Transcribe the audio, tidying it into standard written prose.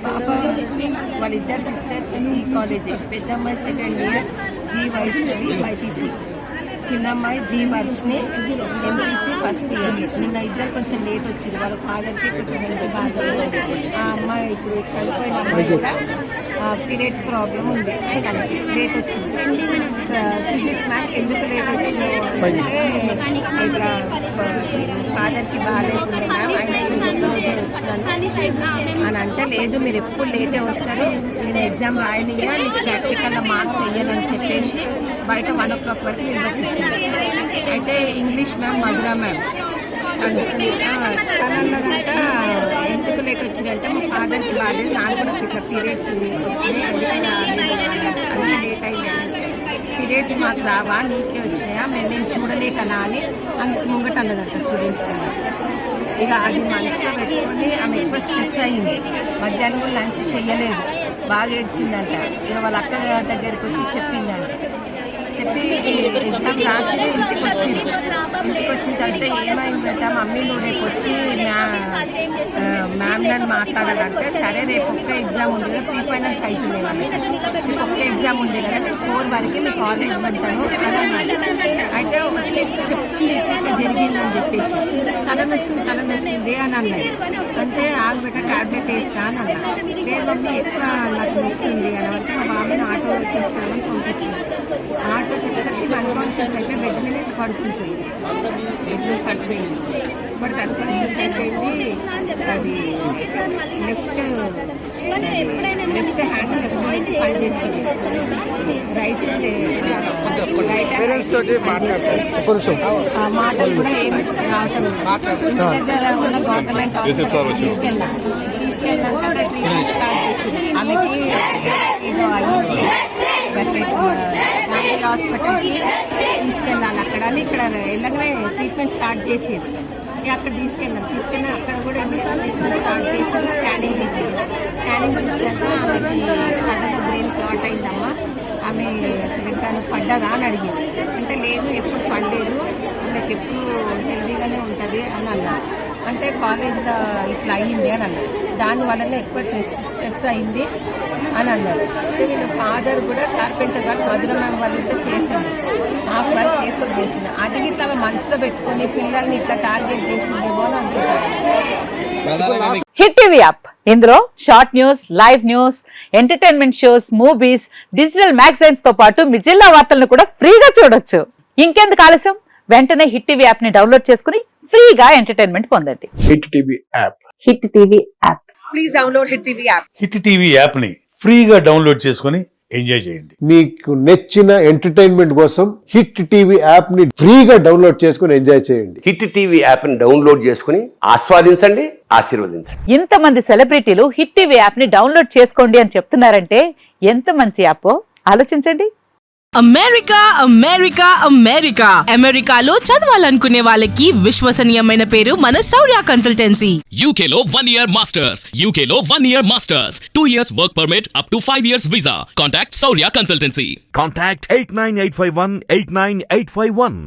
పాప వాళ్ళిద్దరు సిస్టర్స్ ఈ కాలేజే. పెద్ద అమ్మాయి second year G Vaishnavi BiPC, చిన్న అమ్మాయి G Varshini MPC first year. నిన్న ఇద్దరు కొంచెం లేట్ వచ్చింది, వాళ్ళ ఫాదర్కి కొంచెం హెల్త్ బాగా. ఆ అమ్మాయి ఇప్పుడు చనిపోయిన అమ్మాయి కూడా పీరియడ్స్ ప్రాబ్లం ఉంది, కలిసి లేట్ వచ్చింది. ఫిజిక్స్ మ్యామ్ ఎందుకు లేట్ వచ్చింది అంటే ఇట్లా ఫాదర్కి బాగాలేకుండా మ్యామ్ ఆయన ఒక్కరోజే వచ్చినాను అని అంటే, లేదు మీరు ఎప్పుడు లేటే వస్తారు, నేను ఎగ్జామ్ రాయనియా, నీకు ప్రాక్టికల్లో మార్క్స్ వేయాలని చెప్పేసి బయట 1 o'clock వరకు నిలబడి వచ్చింది. అయితే ఇంగ్లీష్ మ్యామ్ మధురా మ్యామ్ తనన్నదంట ఎందుకు లేట్ వచ్చిందంటే మా ఫాదర్కి బాగాలేదు, నాకు కూడా ఇట్లా పీరియడ్స్ వచ్చినాయి, అందుకే లేట్ అయింది. పీరియడ్స్ మాకు రావా, నీకే వచ్చినాయా, నేను చూడలేకనా అని అందుకు ముంగట అన్నదంట స్టూడెంట్స్. ఇక అది మనసులో పెట్టుకొని ఆమె ఎక్కువ స్ట్రెస్ అయ్యింది. మధ్యాహ్నం కూడా లంచ్ చెయ్యలేదు, బాగా ఏడ్చిందంట. ఇక వాళ్ళ అక్క దగ్గరికి వచ్చి చెప్పిందంట. చెప్పి ఎగ్జామ్ రాసి ఇంటికి వచ్చిన తర్వాత ఏమైందంట, మమ్మీ నువ్వు రేపు వచ్చి మ్యామ్ నన్ను మాట్లాడాలంటే, సరే రేపు ఒక్క ఎగ్జామ్ ఉంది కదా, ప్రీ ఫైనల్స్ అవుతుంది వాళ్ళకి, మీకు ఒక్క ఎగ్జామ్ ఉంది కదా, నేను 4 వరకు మీ కాలేజ్ ఉంటాను అని. అయితే వచ్చి చెప్తుంది ఇట్లా జరిగిందని చెప్పేసి, తలనొస్తుంది అని అన్నది. అంటే ఆల్బెట్ట టాబ్లెట్ వేసినా అని అన్నా. లేదు మమ్మీ ఎక్కువ నాకు వస్తుంది అని అంటే మా బాబాని ఆటో తీసుకురామని పంపించింది. ఆటో తెచ్చేసరికి అన్కాన్షియస్ అయితే బెడ్ మీద పడుతుంటుంది, బెడ్ మీద పడిపోయింది. బట్ అన్కాన్షియస్ అయిపోయింది. అది లెఫ్ట్ హ్యాండ్ పనిచేస్తుంది, మాటలు కూడా ఏమి రావటం. దగ్గర ఉన్న గవర్నమెంట్ హాస్పిటల్ తీసుకెళ్ళాక ట్రీట్మెంట్ స్టార్ట్ చేసింది. ఆమెకి ఏదో అయింది, హాస్పిటల్కి తీసుకెళ్ళాలి అక్కడ అని. ఇక్కడ వెళ్ళగానే ట్రీట్మెంట్ స్టార్ట్ చేసేది. అక్కడ తీసుకెళ్ళి అక్కడ కూడా ట్రీట్మెంట్ స్టార్ట్ చేసి స్కానింగ్ తీసేది. స్కానింగ్ తీసుకెళ్తా ఆమెకి కళ్ళలో బ్రెయిన్ క్లాట్ అయిందమ్మా, ఆమె అసలు ఇంకా పడ్డదా అని అడిగింది. అంటే లేదు ఎప్పుడు పడలేదు, ఆమెకి ఎప్పుడు హెల్దీగానే ఉంటుంది అని అన్నారు. అంటే కాలేజ్లో ఇట్లా అయ్యింది అని అన్నారు. దానివల్లనే ఎక్కువ స్ట్రెస్ అయింది అని అన్నారు. అంటే వీళ్ళ ఫాదర్ కూడా కార్పెంటర్ గారు మధుర మ్యామ్ వాళ్ళంతా చేసింది, హాఫ్ వర్క్ కేసులు చేసింది. అది ఇట్లా మనసులో పెట్టుకుని పిల్లల్ని ఇట్లా టార్గెట్ చేసిందేమో అని అనుకుంటారు. హిట్ టీవీ యాప్, ఇందులో short news, live news, entertainment shows, movies, digital magazines తో పాటు మీ జిల్లా వార్తలను కూడా ఫ్రీగా చూడొచ్చు. ఇంకెందుకు ఆలస్యం, వెంటనే హిట్ టీవీ యాప్ ని డౌన్లోడ్ చేసుకుని ఫ్రీగా ఎంటర్టైన్మెంట్ పొందండి. Hit TV app, hit TV app, please download hit TV app. Hit TV app ని ఫ్రీగా డౌన్లోడ్ చేసుకుని ఎంజాయ్ చేయండి. మీకు నచ్చిన ఎంటర్టైన్మెంట్ కోసం హిట్ టీవీ యాప్ ని ఫ్రీగా డౌన్లోడ్ చేసుకుని ఎంజాయ్ చేయండి. హిట్ టీవీ యాప్ ని డౌన్లోడ్ చేసుకుని ఆస్వాదించండి, ఆశీర్వదించండి. ఇంతమంది సెలబ్రిటీలు హిట్ టీవీ యాప్ ని డౌన్లోడ్ చేసుకోండి అని చెప్తున్నారంటే ఎంత మంచి యాప్ ఆలోచించండి. అమెరికా అమెరికా అమెరికా అమెరికాలో చదవాలనుకునే వాళ్ళకి విశ్వసనీయమైన పేరు మన శౌర్య కన్సల్టెన్సీ. UK లో 1 year masters, UK లో 1 year masters, 2 years work permit up to 5 years visa. Contact Saurya Consultancy. Contact 89851 89851.